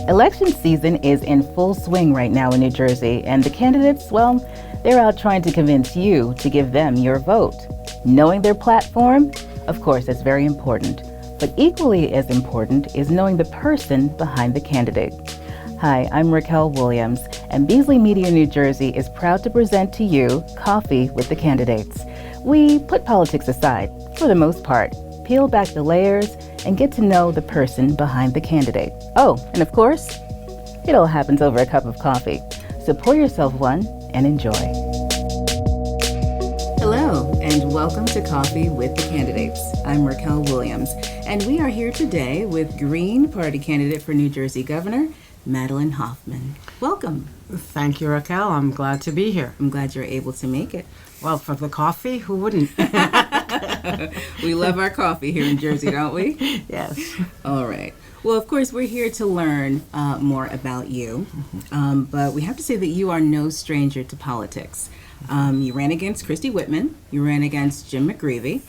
Election season is in full swing right now in New Jersey, and the candidates, well, they're out trying to convince you to give them your vote. Knowing their platform, of course, is very important, but equally as important is knowing the person behind the candidate. Hi, I'm Racquel Williams, and Beasley Media New Jersey is proud to present to you Coffee with the Candidates. We put politics aside, for the most part, peel back the layers, and get to know the person behind the candidate. Oh, and of course, it all happens over a cup of coffee. So pour yourself one and enjoy. Hello, and welcome to Coffee with the Candidates. I'm Racquel Williams, and we are here today with Green Party candidate for New Jersey Governor, Madelyn Hoffman. Welcome. Thank you, Racquel. I'm glad to be here. I'm glad you're able to make it. Well, for the coffee, who wouldn't? We love our coffee here in Jersey, don't we? Yes. All right. Well, of course, we're here to learn more about you, but we have to say that you are no stranger to politics. You ran against Christy Whitman. You ran against Jim McGreevey.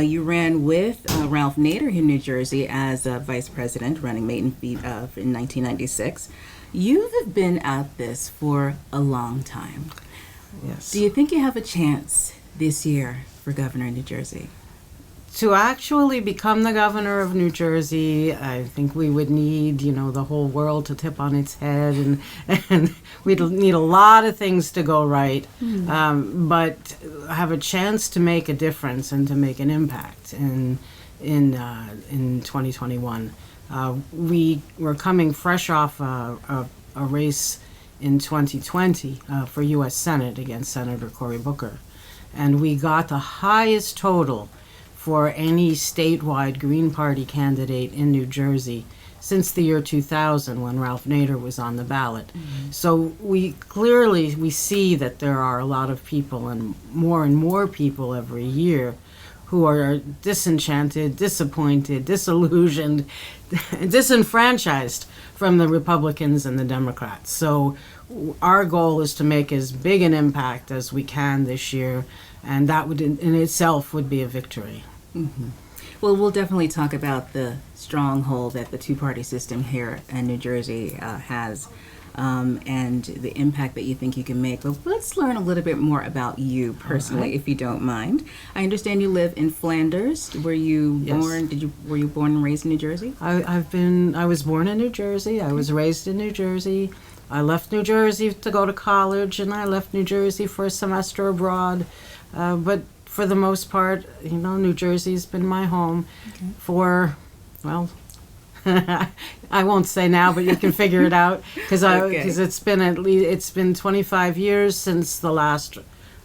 You ran with Ralph Nader in New Jersey as vice president, running mate in 1996. You have been at this for a long time. Yes. Do you think you have a chance this year for governor in New Jersey? To actually become the governor of New Jersey, I think we would need, the whole world to tip on its head, and we'd need a lot of things to go right. But have a chance to make a difference and to make an impact in 2021. We were coming fresh off a race in 2020 for U.S. Senate against Senator Cory Booker, and we got the highest total for any statewide Green Party candidate in New Jersey since the year 2000 when Ralph Nader was on the ballot. Mm-hmm. So we see that there are a lot of people and more people every year who are disenchanted, disappointed, disillusioned, disenfranchised from the Republicans and the Democrats. So our goal is to make as big an impact as we can this year, and that would in itself would be a victory. Mm-hmm. Well, we'll definitely talk about the stronghold that the two-party system here in New Jersey has, and the impact that you think you can make. But let's learn a little bit more about you personally, if you don't mind. I understand you live in Flanders. Were you born? Were you born and raised in New Jersey? I was born in New Jersey. I was raised in New Jersey. I left New Jersey to go to college, and I left New Jersey for a semester abroad. But for the most part, New Jersey's been my home for, well, I won't say now, but you can figure it out because it's been 25 years since the last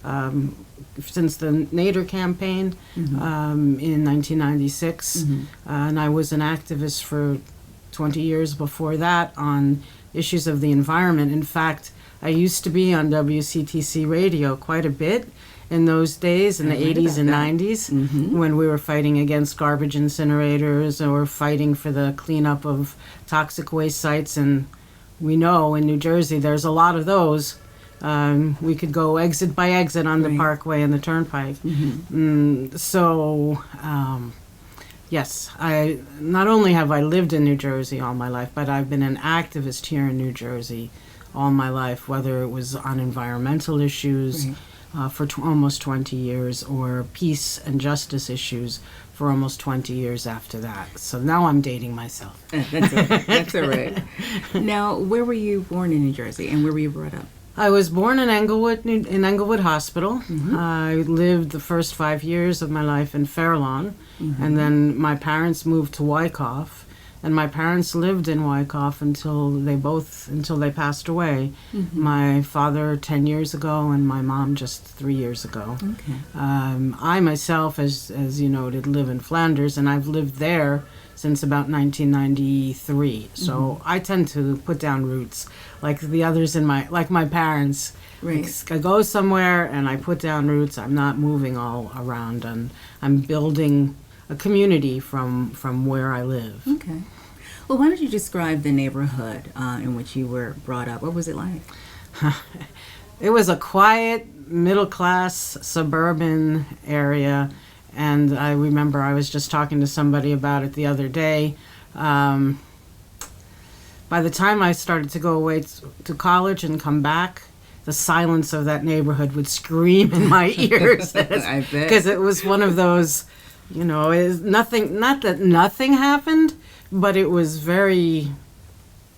since the Nader campaign in 1996, and I was an activist for 20 years before that on issues of the environment. In fact, I used to be on WCTC radio quite a bit in those days, in the 80s and 90s, when we were fighting against garbage incinerators or fighting for the cleanup of toxic waste sites. And we know in New Jersey there's a lot of those. We could go exit by exit on the Parkway and the Turnpike. Yes, I not only have I lived in New Jersey all my life, but I've been an activist here in New Jersey all my life, whether it was on environmental issues for almost 20 years or peace and justice issues for almost 20 years after that. So now I'm dating myself. That's all right. Now, where were you born in New Jersey, and where were you brought up? I was born in Englewood Hospital. I lived the first 5 years of my life in Fairlawn, and then my parents moved to Wyckoff, and my parents lived in Wyckoff until they passed away. My father 10 years ago, and my mom just 3 years ago. Okay. I myself, as you noted, live in Flanders, and I've lived there since about 1993. So I tend to put down roots, like the others like my parents. Right. I go somewhere and I put down roots. I'm not moving all around, and I'm building a community from where I live. Okay. Well, why don't you describe the neighborhood in which you were brought up? What was it like? It was a quiet, middle-class, suburban area. And I remember I was just talking to somebody about it the other day. by the time I started to go away to college and come back, the silence of that neighborhood would scream in my ears. I bet. Because it was one of those, nothing, not that nothing happened, but it was very,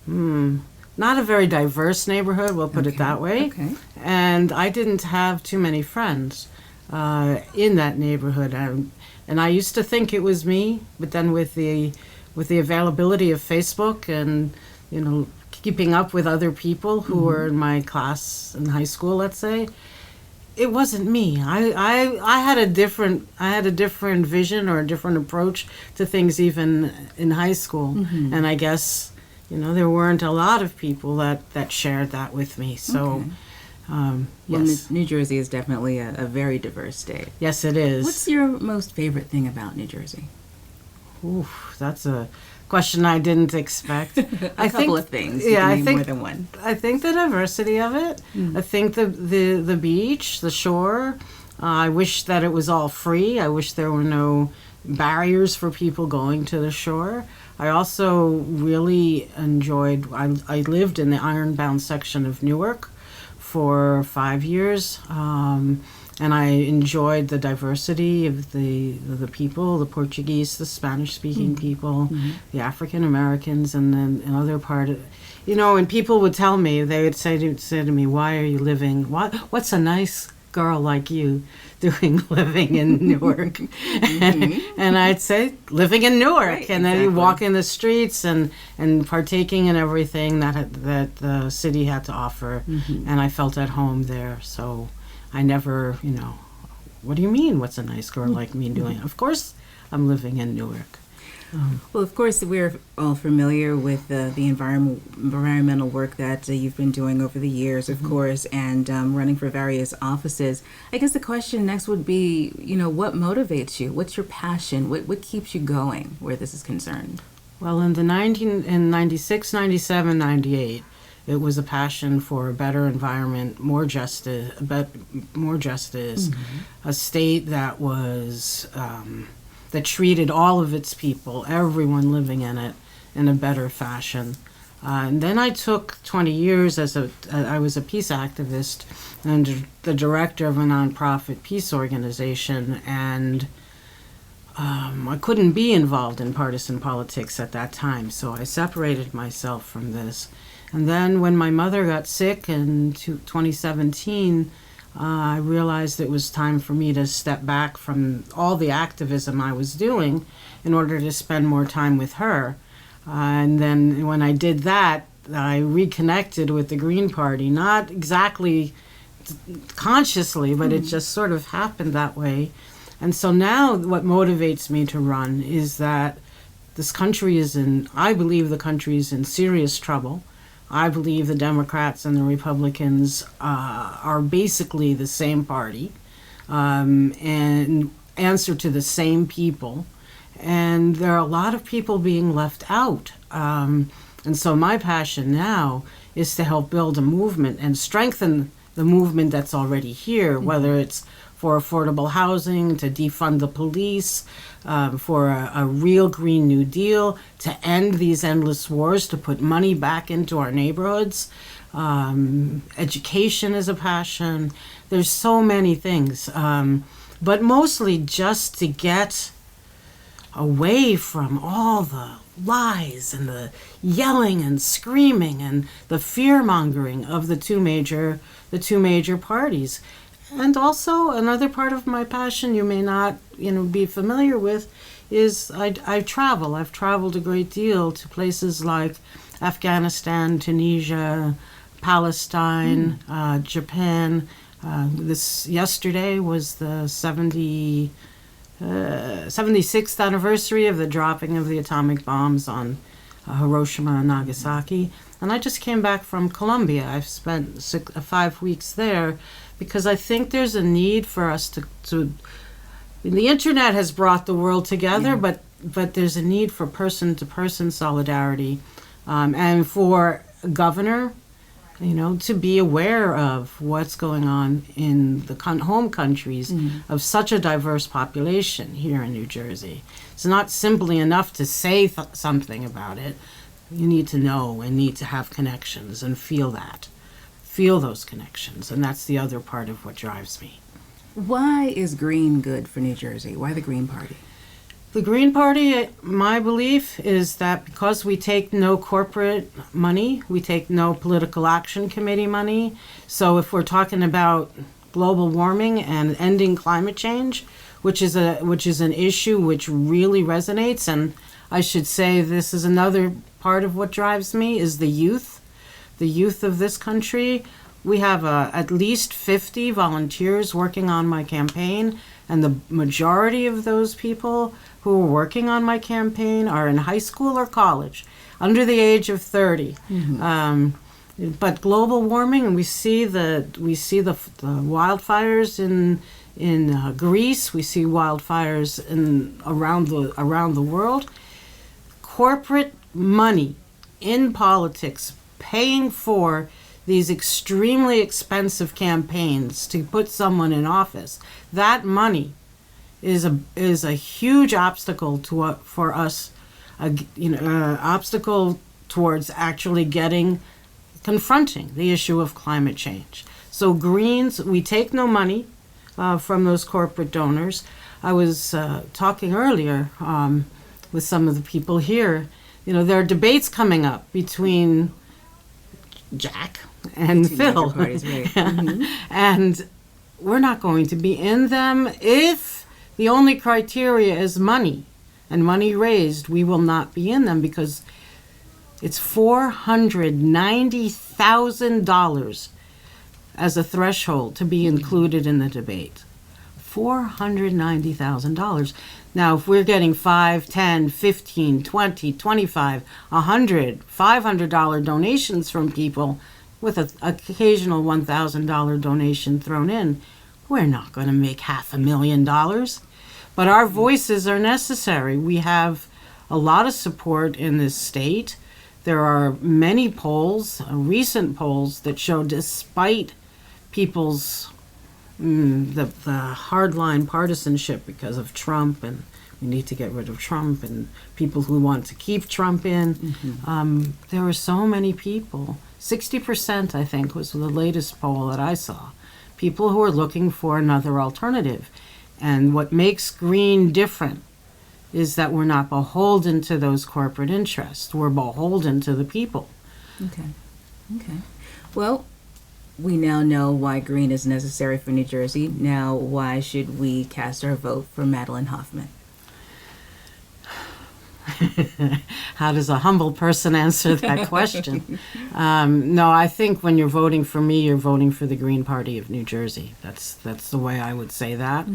not a very diverse neighborhood, we'll put it that way. Okay. And I didn't have too many friends in that neighborhood. And I used to think it was me, but then with the availability of Facebook and, keeping up with other people who were in my class in high school, let's say, it wasn't me. I had a different vision or a different approach to things even in high school. And I guess, there weren't a lot of people that shared that with me. So, Well, yes. New Jersey is definitely a very diverse state. Yes, it is. What's your most favorite thing about New Jersey? Oof, that's a question I didn't expect. A couple of things. You can name more than one. I think the diversity of it. I think the beach, the shore. I wish that it was all free. I wish there were no barriers for people going to the shore. I also really enjoyed. I lived in the ironbound section of Newark for 5 years. And I enjoyed the diversity of the people, the Portuguese, the Spanish-speaking people, the African Americans, and then another part of, and people would tell me, they would say to me, "Why are you living? What's a nice girl like you doing living in Newark?" And I'd say, "Living in Newark," right, and then you walk in the streets and partaking in everything that the city had to offer, and I felt at home there. So. I never, what do you mean, what's a nice girl like me doing? Of course, I'm living in Newark. Well, of course, we're all familiar with the environmental work that you've been doing over the years, of course, and running for various offices. I guess the question next would be, what motivates you? What's your passion? What keeps you going where this is concerned? Well, in 96, 97, 98, it was a passion for a better environment, more justice, a state that was that treated all of its people, everyone living in it, in a better fashion. And then I took 20 years I was a peace activist and the director of a nonprofit peace organization, and I couldn't be involved in partisan politics at that time, so I separated myself from this. And then when my mother got sick in 2017, I realized it was time for me to step back from all the activism I was doing in order to spend more time with her. And then when I did that, I reconnected with the Green Party, not exactly consciously, but it just sort of happened that way. And so now what motivates me to run is that this country I believe the country is in serious trouble. I believe the Democrats and the Republicans are basically the same party and answer to the same people. And there are a lot of people being left out. And so my passion now is to help build a movement and strengthen the movement that's already here, whether it's for affordable housing, to defund the police, for a real Green New Deal, to end these endless wars, to put money back into our neighborhoods. Education is a passion. There's so many things, but mostly just to get away from all the lies and the yelling and screaming and the fear-mongering of the two major parties. And also another part of my passion you may not, be familiar with is I travel. I've traveled a great deal to places like Afghanistan, Tunisia, Palestine, Japan. Yesterday was the 76th anniversary of the dropping of the atomic bombs on Hiroshima and Nagasaki. And I just came back from Colombia. I've spent 5 weeks there because I think there's a need for us to the internet has brought the world together, but there's a need for person-to-person solidarity, and for a governor, to be aware of what's going on in the home countries of such a diverse population here in New Jersey. It's not simply enough to say something about it. You need to know and need to have connections and feel that. Feel those connections. And that's the other part of what drives me. Why is green good for New Jersey? Why the Green Party? The Green Party, my belief is that because we take no corporate money, we take no political action committee money. So if we're talking about global warming and ending climate change, which is an issue which really resonates, and I should say this is another part of what drives me, is the youth of this country. We have at least 50 volunteers working on my campaign, and the majority of those people who are working on my campaign are in high school or college, under the age of 30. But global warming, and we see the wildfires in Greece. We see wildfires around the world. Corporate money in politics paying for these extremely expensive campaigns to put someone in office. That money is a huge obstacle for us. Obstacle towards actually confronting the issue of climate change. So Greens, we take no money from those corporate donors. I was talking earlier with some of the people here. There are debates coming up between Jack and Phil. Parties, right. And we're not going to be in them if the only criteria is money and money raised. We will not be in them because it's $490,000 as a threshold to be included in the debate. $490,000. Now, if we're getting $5, $10, $15, $20, $25, $100, $500 donations from people with an occasional $1,000 donation thrown in, we're not going to make $500,000. But our voices are necessary. We have a lot of support in this state. There are many polls, recent polls, that show despite people's the hardline partisanship because of Trump, and we need to get rid of Trump, and people who want to keep Trump in. There are so many people. 60%, I think, was the latest poll that I saw. People who are looking for another alternative. And what makes Green different is that we're not beholden to those corporate interests. We're beholden to the people. Okay. Well, we now know why green is necessary for New Jersey. Now, why should we cast our vote for Madelyn Hoffman? How does a humble person answer that question? No, I think when you're voting for me, you're voting for the Green Party of New Jersey. That's the way I would say that.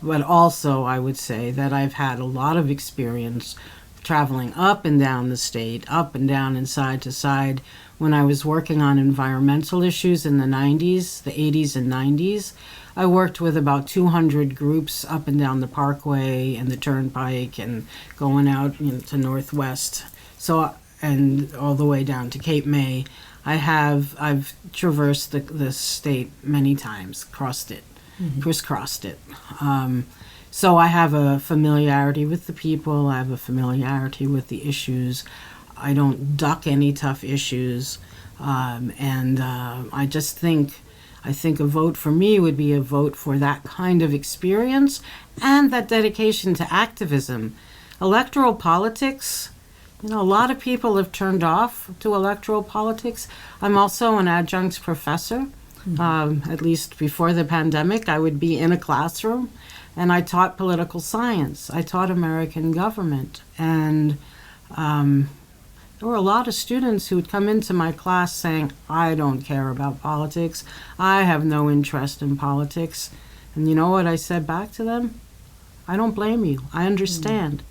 But also, I would say that I've had a lot of experience traveling up and down the state, up and down and side to side. When I was working on environmental issues in the 90s, the 80s and 90s, I worked with about 200 groups up and down the Parkway and the Turnpike and going out to Northwest, and all the way down to Cape May. I've traversed the state many times, crisscrossed it. So I have a familiarity with the people. I have a familiarity with the issues. I don't duck any tough issues, and I just think. I think a vote for me would be a vote for that kind of experience and that dedication to activism. Electoral politics, a lot of people have turned off to electoral politics. I'm also an adjunct professor. At least before the pandemic, I would be in a classroom and I taught political science. I taught American government. And there were a lot of students who would come into my class saying, I don't care about politics. I have no interest in politics. And you know what I said back to them? I don't blame you. I understand.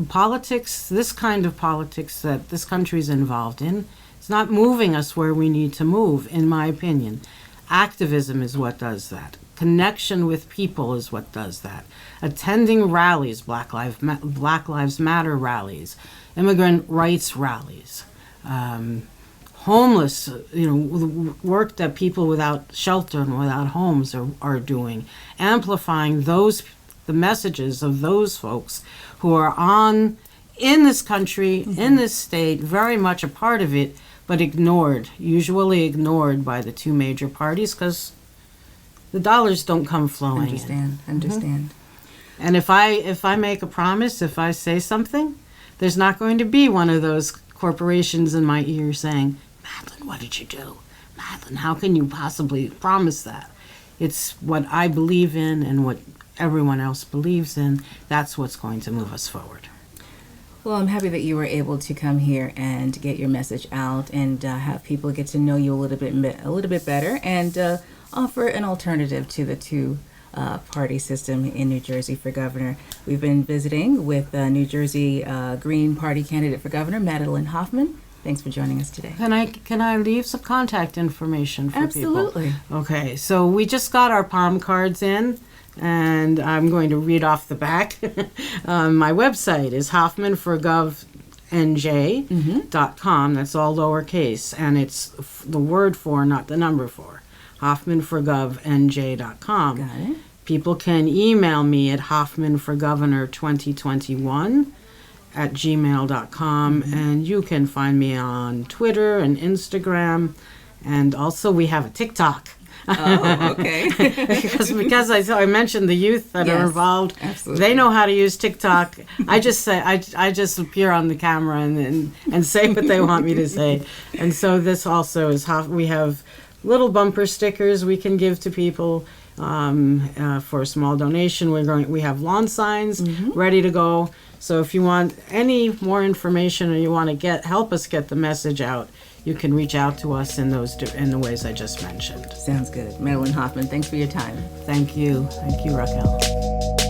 Politics, this kind of politics that this country is involved in, it's not moving us where we need to move, in my opinion. Activism is what does that. Connection with people is what does that. Attending rallies, Black Lives Matter rallies, immigrant rights rallies, homeless, work that people without shelter and without homes are doing, amplifying the messages of those folks who are in this country, in this state, very much a part of it, but usually ignored by the two major parties because the dollars don't come flowing in. Understand. And if I make a promise, if I say something, there's not going to be one of those corporations in my ear saying, Madelyn, what did you do? Madelyn, how can you possibly promise that? It's what I believe in and what everyone else believes in. That's what's going to move us forward. Well, I'm happy that you were able to come here and get your message out and have people get to know you a little bit better and offer an alternative to the two-party system in New Jersey for governor. We've been visiting with New Jersey Green Party candidate for governor, Madelyn Hoffman. Thanks for joining us today. Can I leave some contact information for Absolutely. people? Okay, so we just got our palm cards in, and I'm going to read off the back. My website is hoffmanforgovnj.com. That's all lowercase, and it's the word for, not the number for. hoffmanforgovnj.com. Got it. People can email me at hoffmanforgovernor2021@gmail.com, and you can find me on Twitter and Instagram, and also we have a TikTok. Oh, okay. because I mentioned the youth that are involved. Absolutely. They know how to use TikTok. I just appear on the camera and say what they want me to say. And so this also is how we have little bumper stickers we can give to people for a small donation. We have lawn signs ready to go. So if you want any more information or you want to help us get the message out, you can reach out to us in the ways I just mentioned. Sounds good. Madelyn Hoffman, thanks for your time. Thank you, Racquel.